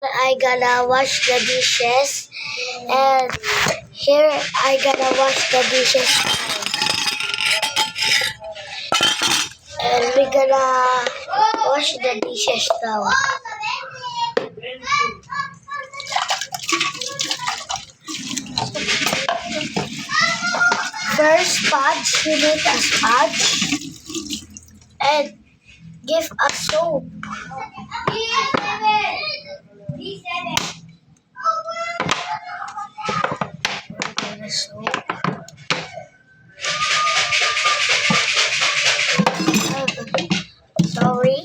I gonna wash the dishes, and here I gonna wash the dishes, and we gonna wash the dishes now. First, sponge. You need a sponge and give a soap. The soap. Sorry.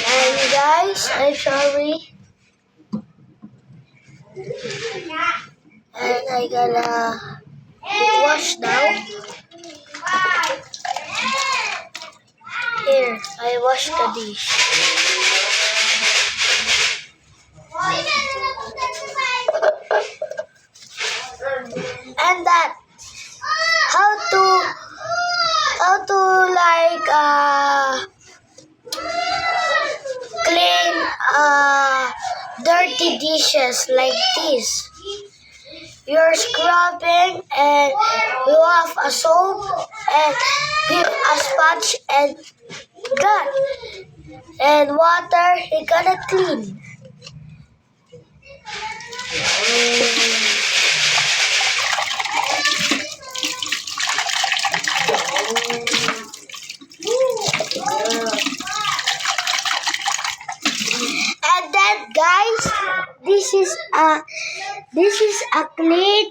And guys, I'm sorry. And I gonna wash now. Here, I wash the dish. And that how to like clean dirty dishes like this. You're scrubbing and you have a soap and give a sponge and that and water, you gonna clean. And then guys, this is a clean